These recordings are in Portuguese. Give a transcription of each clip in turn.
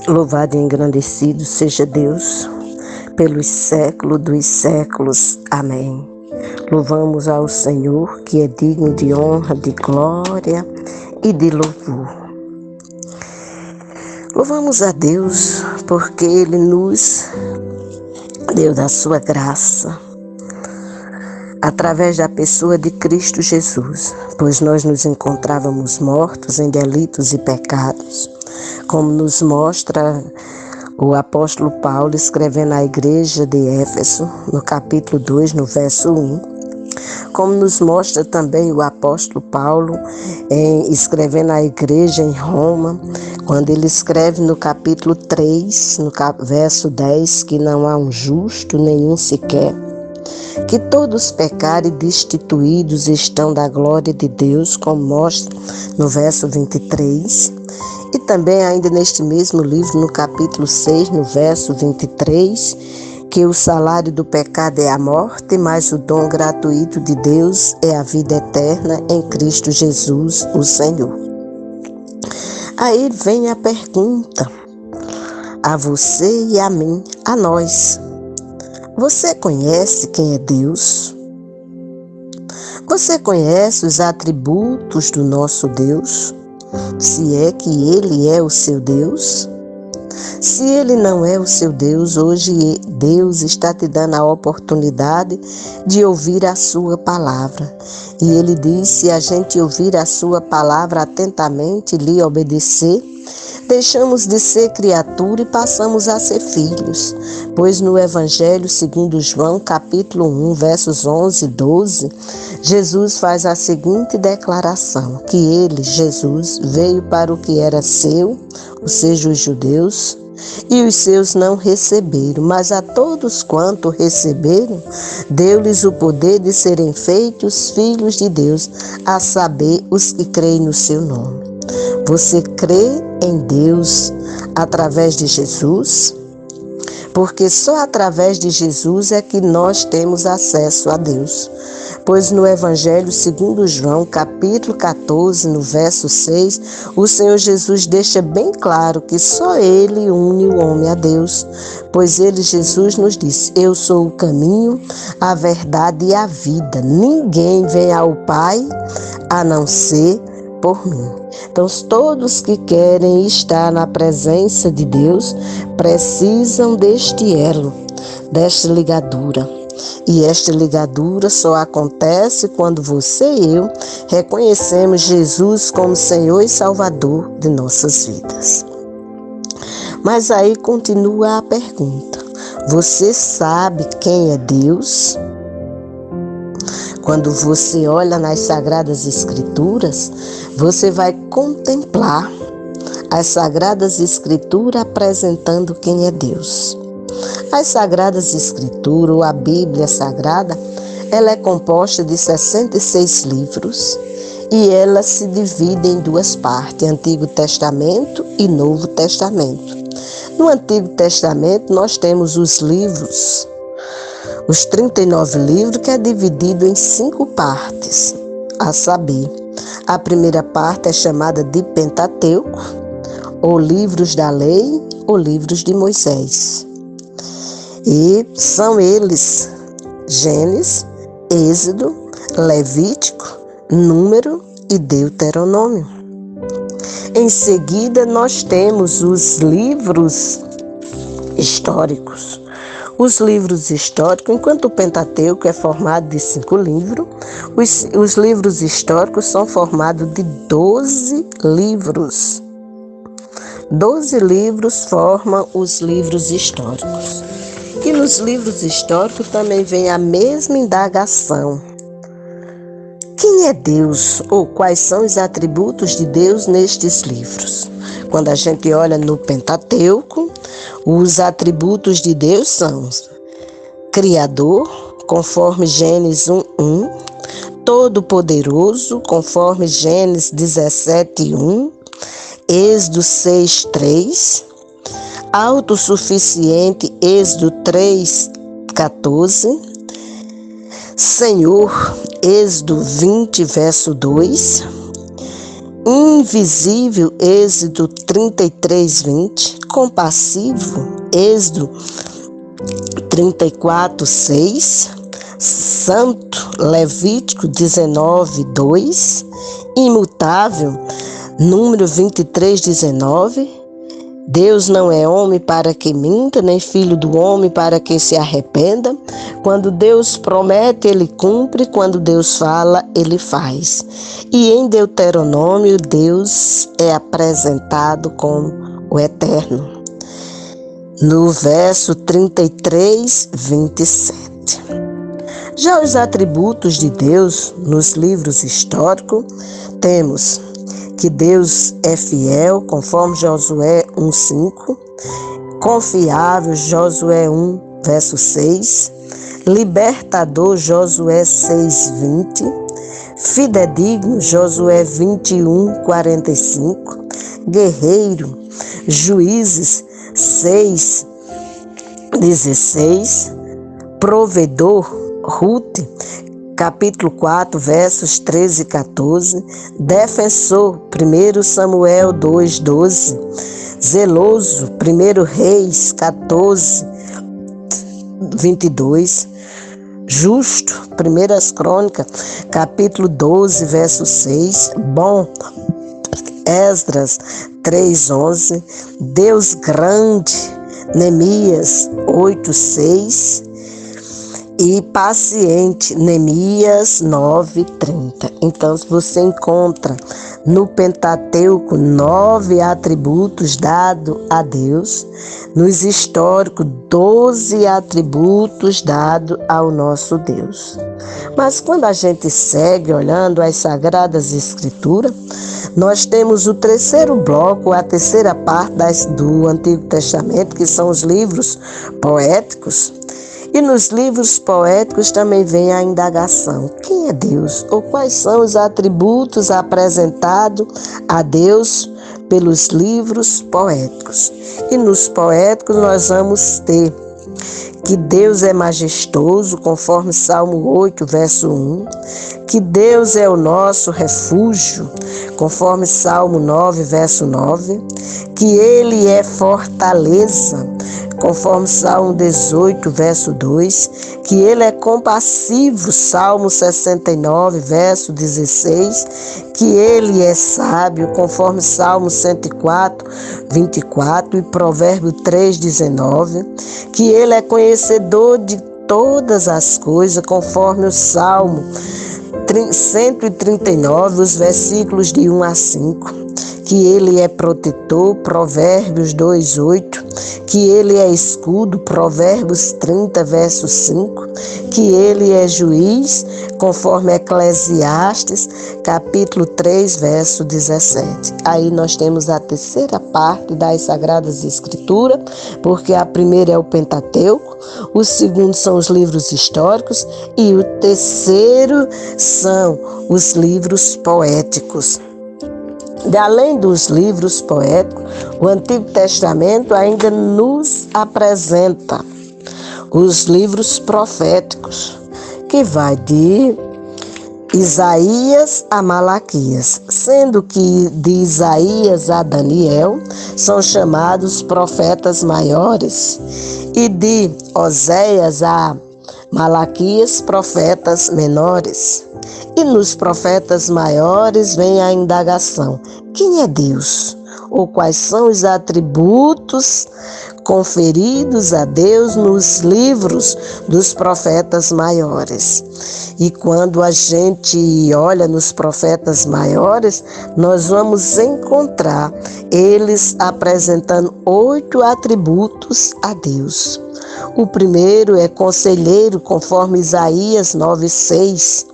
Louvado e engrandecido seja Deus, pelos séculos dos séculos. Amém. Louvamos ao Senhor, que é digno de honra, de glória e de louvor. Louvamos a Deus, porque Ele nos deu da sua graça, através da pessoa de Cristo Jesus, pois nós nos encontrávamos mortos em delitos e pecados, como nos mostra o apóstolo Paulo escrevendo à igreja de Éfeso, no capítulo 2, no verso 1, como nos mostra também o apóstolo Paulo escrevendo à igreja em Roma, quando ele escreve no capítulo 3, no verso 10, que não há um justo, nenhum sequer, que todos pecaram e destituídos estão da glória de Deus, como mostra no verso 23, e também ainda neste mesmo livro, no capítulo 6, no verso 23, que o salário do pecado é a morte, mas o dom gratuito de Deus é a vida eterna em Cristo Jesus, o Senhor. Aí vem a pergunta a você e a mim, a nós. Você conhece quem é Deus? Você conhece os atributos do nosso Deus? Se é que Ele é o seu Deus? Se Ele não é o seu Deus, hoje Deus está te dando a oportunidade de ouvir a sua palavra. E Ele diz, se a gente ouvir a sua palavra atentamente e lhe obedecer, deixamos de ser criatura e passamos a ser filhos. Pois no Evangelho segundo João, capítulo 1, versos 11 e 12, Jesus faz a seguinte declaração, que Ele, Jesus, veio para o que era seu, ou seja, os judeus, e os seus não receberam, mas a todos quanto receberam, deu-lhes o poder de serem feitos filhos de Deus, a saber, os que creem no seu nome. Você crê em Deus através de Jesus? Porque só através de Jesus é que nós temos acesso a Deus. Pois no Evangelho segundo João, capítulo 14, no verso 6, o Senhor Jesus deixa bem claro que só Ele une o homem a Deus. Pois Ele, Jesus, nos disse, eu sou o caminho, a verdade e a vida. Ninguém vem ao Pai a não ser por mim. Então, todos que querem estar na presença de Deus precisam deste elo, desta ligadura. E esta ligadura só acontece quando você e eu reconhecemos Jesus como Senhor e Salvador de nossas vidas. Mas aí continua a pergunta: você sabe quem é Deus? Quando você olha nas Sagradas Escrituras, você vai contemplar as Sagradas Escrituras apresentando quem é Deus. As Sagradas Escrituras, ou a Bíblia Sagrada, ela é composta de 66 livros e ela se divide em duas partes, Antigo Testamento e Novo Testamento. No Antigo Testamento nós temos os livros, os 39 livros, que é dividido em 5 partes, a saber, a primeira parte é chamada de Pentateuco, ou livros da lei, ou livros de Moisés. E são eles Gênesis, Êxodo, Levítico, Número e Deuteronômio. Em seguida, nós temos os livros históricos. Os livros históricos, enquanto o Pentateuco é formado de 5 livros, os livros históricos são formados de 12 livros. 12 livros formam os livros históricos. E nos livros históricos também vem a mesma indagação. Quem é Deus ou quais são os atributos de Deus nestes livros? Quando a gente olha no Pentateuco, os atributos de Deus são Criador, conforme Gênesis 1:1, Todo-Poderoso, conforme Gênesis 17:1, Êxodo 6:3, Autossuficiente, Êxodo 3:14, Senhor, Êxodo 20, verso 2, invisível, Êxodo 33, 20, compassivo, Êxodo 34, 6, santo, Levítico 19, 2, imutável, Número 23, 19, Deus não é homem para que minta, nem filho do homem para que se arrependa. Quando Deus promete, Ele cumpre. Quando Deus fala, Ele faz. E em Deuteronômio, Deus é apresentado como o Eterno. No verso 33, 27. Já os atributos de Deus nos livros históricos, temos que Deus é fiel, conforme Josué 1:5, confiável, Josué 1, verso 6, libertador, Josué 6:20, fidedigno, Josué 21:45, guerreiro, Juízes 6:16, provedor, Ruth, capítulo 4, versos 13 e 14, defensor, 1 Samuel 2:12, zeloso, 1 Reis 14, 22, justo, 1 Crônicas, capítulo 12, verso 6, bom, Esdras 3:11, Deus grande, Neemias 8:6, e paciente, Neemias 9:30. Então, você encontra no Pentateuco 9 atributos dados a Deus, nos históricos 12 atributos dados ao nosso Deus. Mas quando a gente segue olhando as Sagradas Escrituras, nós temos o terceiro bloco, a terceira parte do Antigo Testamento, que são os livros poéticos. E nos livros poéticos também vem a indagação: quem é Deus? Ou quais são os atributos apresentados a Deus pelos livros poéticos? E nos poéticos nós vamos ter que Deus é majestoso, conforme Salmo 8, verso 1, que Deus é o nosso refúgio, conforme Salmo 9, verso 9, que Ele é fortaleza, conforme Salmo 18, verso 2, que Ele é compassivo, Salmo 69, verso 16, que Ele é sábio, conforme Salmo 104, 24 e Provérbio 3, 19, que Ele é conhecedor de todas as coisas, conforme o Salmo 139, os versículos de 1 a 5, que Ele é protetor, Provérbios 2:8, que Ele é escudo, Provérbios 30, verso 5, que Ele é juiz, conforme Eclesiastes, capítulo 3, verso 17. Aí nós temos a terceira parte das Sagradas Escrituras, porque a primeira é o Pentateuco, o segundo são os livros históricos e o terceiro são os livros poéticos. Além dos livros poéticos, o Antigo Testamento ainda nos apresenta os livros proféticos, que vai de Isaías a Malaquias, sendo que de Isaías a Daniel são chamados profetas maiores, e de Oséias a Malaquias, profetas menores. E nos profetas maiores vem a indagação: quem é Deus? Ou quais são os atributos conferidos a Deus nos livros dos profetas maiores? E quando a gente olha nos profetas maiores, nós vamos encontrar eles apresentando 8 atributos a Deus. O primeiro é conselheiro, conforme Isaías 9:6.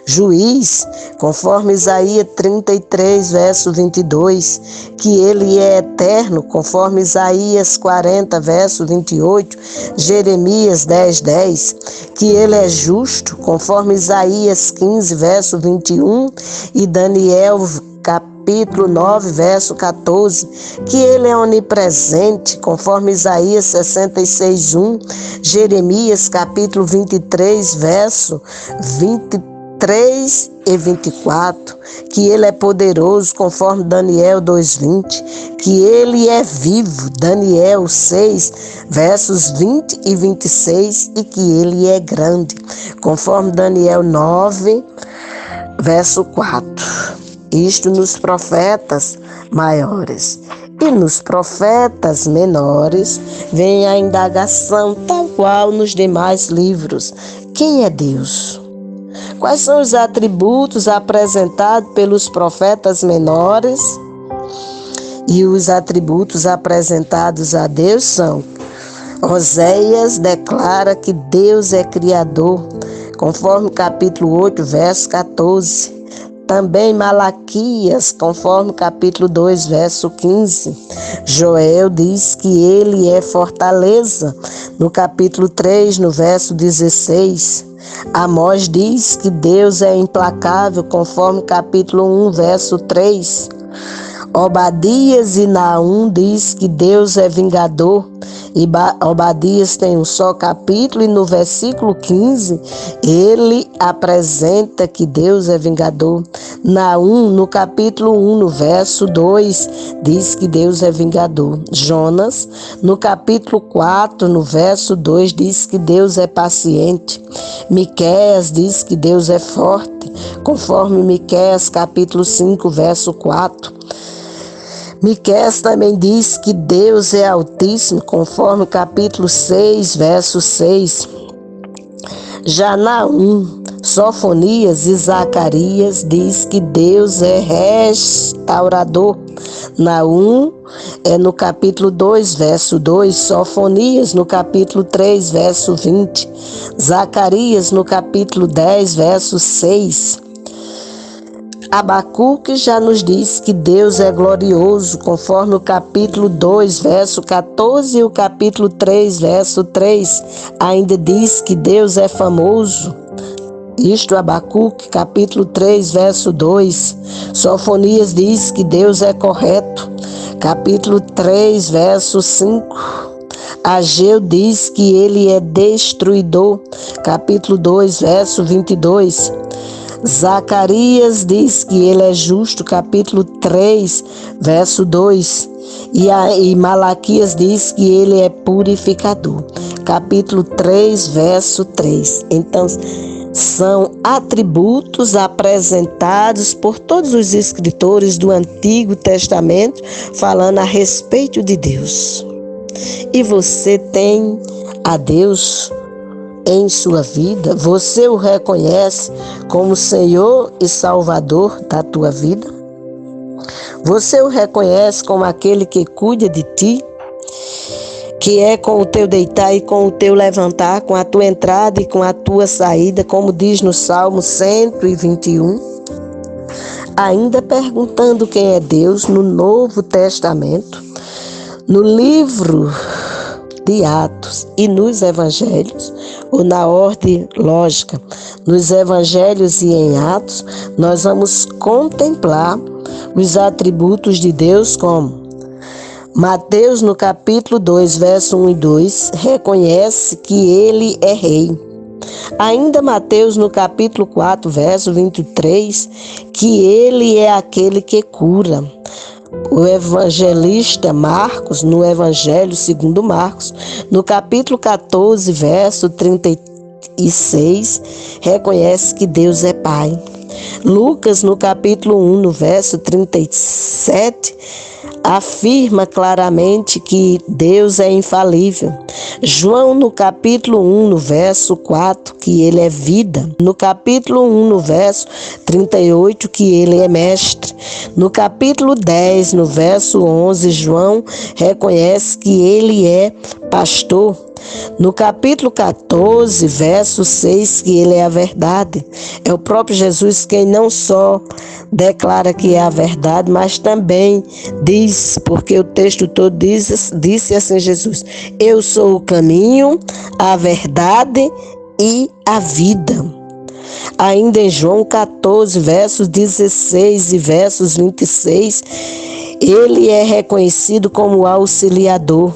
Juiz, conforme Isaías 33, verso 22, que Ele é eterno, conforme Isaías 40, verso 28, Jeremias 10:10, que Ele é justo, conforme Isaías 15, verso 21, e Daniel capítulo 9, verso 14, que Ele é onipresente, conforme Isaías 66:1, Jeremias capítulo 23, verso 23, 3:24, que ele é poderoso, conforme Daniel 2:20, que ele é vivo, Daniel 6, versos 20 e 26, e que ele é grande, conforme Daniel 9, verso 4. Isto nos profetas maiores. E nos profetas menores vem a indagação, tal qual nos demais livros. Quem é Deus? Quais são os atributos apresentados pelos profetas menores? E os atributos apresentados a Deus são: Oséias declara que Deus é Criador, conforme capítulo 8, verso 14. Também Malaquias, conforme capítulo 2, verso 15. Joel diz que ele é fortaleza, no capítulo 3, no verso 16. Amós diz que Deus é implacável, conforme capítulo 1, verso 3. Obadias e Naum diz que Deus é vingador, e Obadias tem um só capítulo, e no versículo 15 ele apresenta que Deus é vingador. Naum, no capítulo 1, no verso 2, diz que Deus é vingador. Jonas, no capítulo 4, no verso 2, diz que Deus é paciente. Miqueias diz que Deus é forte, conforme Miqueias capítulo 5, verso 4. Miqueias também diz que Deus é altíssimo, conforme capítulo 6, verso 6. Já Naum, Sofonias e Zacarias diz que Deus é restaurador. Naum é no capítulo 2, verso 2, Sofonias no capítulo 3, verso 20, Zacarias no capítulo 10, verso 6. Abacuque já nos diz que Deus é glorioso, conforme o capítulo 2, verso 14, e o capítulo 3, verso 3, ainda diz que Deus é famoso. Isto Abacuque, capítulo 3, verso 2. Sofonias diz que Deus é correto, capítulo 3, verso 5. Ageu diz que ele é destruidor, capítulo 2, verso 22. Zacarias diz que ele é justo, capítulo 3, verso 2. E Malaquias diz que ele é purificador, capítulo 3, verso 3. Então, são atributos apresentados por todos os escritores do Antigo Testamento, falando a respeito de Deus. E você tem a Deus em sua vida? Você o reconhece como Senhor e Salvador da tua vida? Você o reconhece como aquele que cuida de ti? Que é com o teu deitar e com o teu levantar, com a tua entrada e com a tua saída, como diz no Salmo 121? Ainda perguntando quem é Deus, no Novo Testamento, no livro de Atos e nos Evangelhos, ou na ordem lógica, nos Evangelhos e em Atos, nós vamos contemplar os atributos de Deus, como Mateus, no capítulo 2, verso 1 e 2, reconhece que ele é rei. Ainda Mateus, no capítulo 4, verso 23, que ele é aquele que cura. O evangelista Marcos, no Evangelho segundo Marcos, no capítulo 14, verso 36, reconhece que Deus é Pai. Lucas, no capítulo 1, no verso 37, afirma claramente que Deus é infalível. João, no capítulo 1, no verso 4, que ele é vida. No capítulo 1, no verso 38, que ele é mestre. No capítulo 10, no verso 11, João reconhece que ele é pastor. No capítulo 14, verso 6, que ele é a verdade. É o próprio Jesus quem não só declara que é a verdade, mas também diz, porque o texto todo disse assim Jesus: eu sou o caminho, a verdade e a vida. Ainda em João 14, versos 16 e versos 26, ele é reconhecido como auxiliador.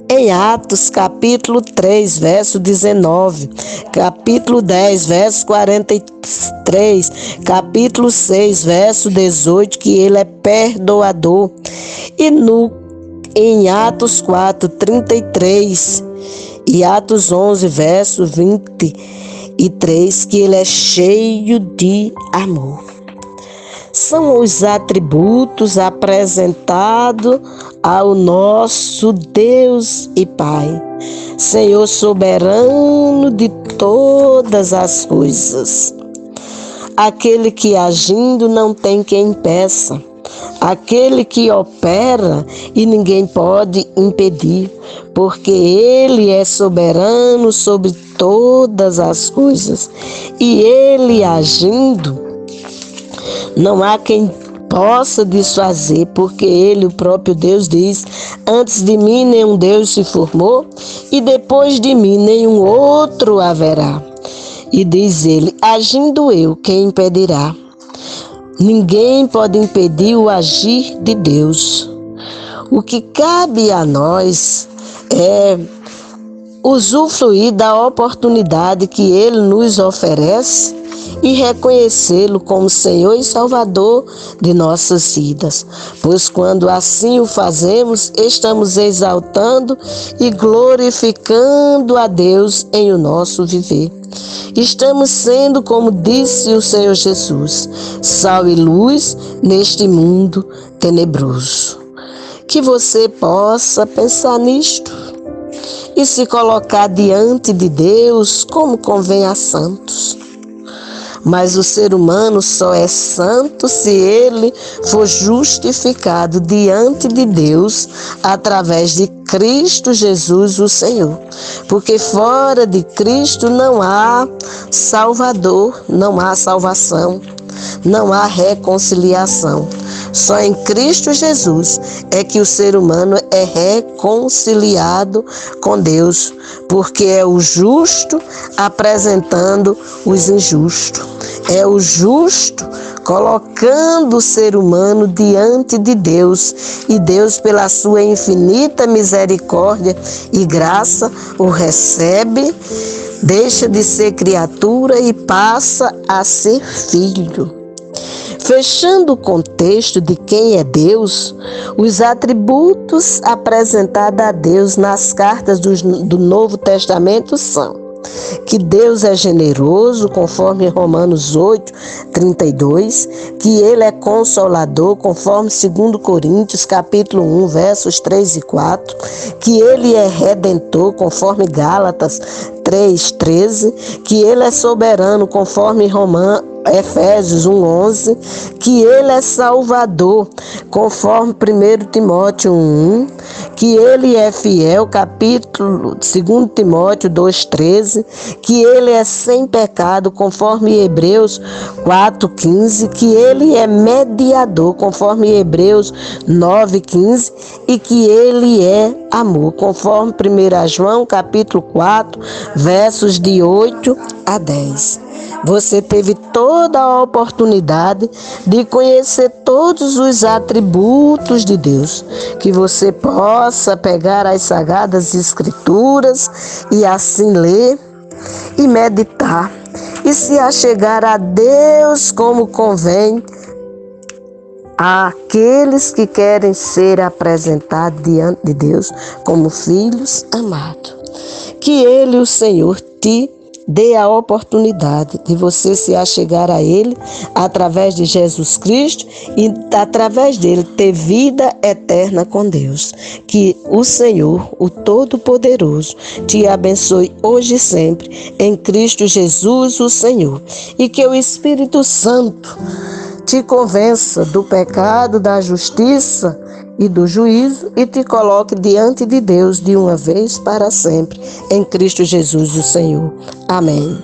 Em Atos, capítulo 3, verso 19, capítulo 10, verso 43, capítulo 6, verso 18, que ele é perdoador. E em Atos 4, 33 e Atos 11, verso 23, que ele é cheio de amor. São os atributos apresentados ao nosso Deus e Pai, Senhor soberano de todas as coisas. Aquele que agindo não tem quem impeça, aquele que opera e ninguém pode impedir, porque Ele é soberano sobre todas as coisas. E Ele agindo, não há quem possa desfazer, porque Ele, o próprio Deus, diz: antes de mim nenhum Deus se formou, e depois de mim nenhum outro haverá. E diz Ele: agindo eu, quem impedirá? Ninguém pode impedir o agir de Deus. O que cabe a nós é usufruir da oportunidade que Ele nos oferece e reconhecê-lo como Senhor e Salvador de nossas vidas. Pois quando assim o fazemos, estamos exaltando e glorificando a Deus em o nosso viver. Estamos sendo, como disse o Senhor Jesus, sal e luz neste mundo tenebroso. Que você possa pensar nisto e se colocar diante de Deus como convém a santos. Mas o ser humano só é santo se ele for justificado diante de Deus através de Cristo Jesus, o Senhor. Porque fora de Cristo não há Salvador, não há salvação, não há reconciliação. Só em Cristo Jesus é que o ser humano é reconciliado com Deus, porque é o justo apresentando os injustos. É o justo colocando o ser humano diante de Deus, e Deus, pela sua infinita misericórdia e graça, o recebe, deixa de ser criatura e passa a ser filho. Fechando o contexto de quem é Deus, os atributos apresentados a Deus nas cartas do Novo Testamento são: que Deus é generoso, conforme Romanos 8, 32, que Ele é consolador, conforme 2 Coríntios, capítulo 1, versos 3 e 4, que Ele é redentor, conforme Gálatas 3, 13, que Ele é soberano, conforme Efésios 1:11, que Ele é Salvador, conforme 1 Timóteo 1:1, que Ele é fiel, capítulo 2 Timóteo 2:13, que Ele é sem pecado, conforme Hebreus 4:15, que Ele é mediador, conforme Hebreus 9:15, e que Ele é amor, conforme 1 João capítulo 4, versos de 8 a 10. Você teve toda a oportunidade de conhecer todos os atributos de Deus. Que você possa pegar as Sagradas Escrituras e assim ler e meditar. E se achegar a Deus como convém àqueles que querem ser apresentados diante de Deus como filhos amados. Que Ele, o Senhor, te dê a oportunidade de você se achegar a Ele através de Jesus Cristo e através dele ter vida eterna com Deus. Que o Senhor, o Todo-Poderoso, te abençoe hoje e sempre em Cristo Jesus, o Senhor. E que o Espírito Santo te convença do pecado, da justiça e do juízo e te coloque diante de Deus de uma vez para sempre, em Cristo Jesus, o Senhor. Amém.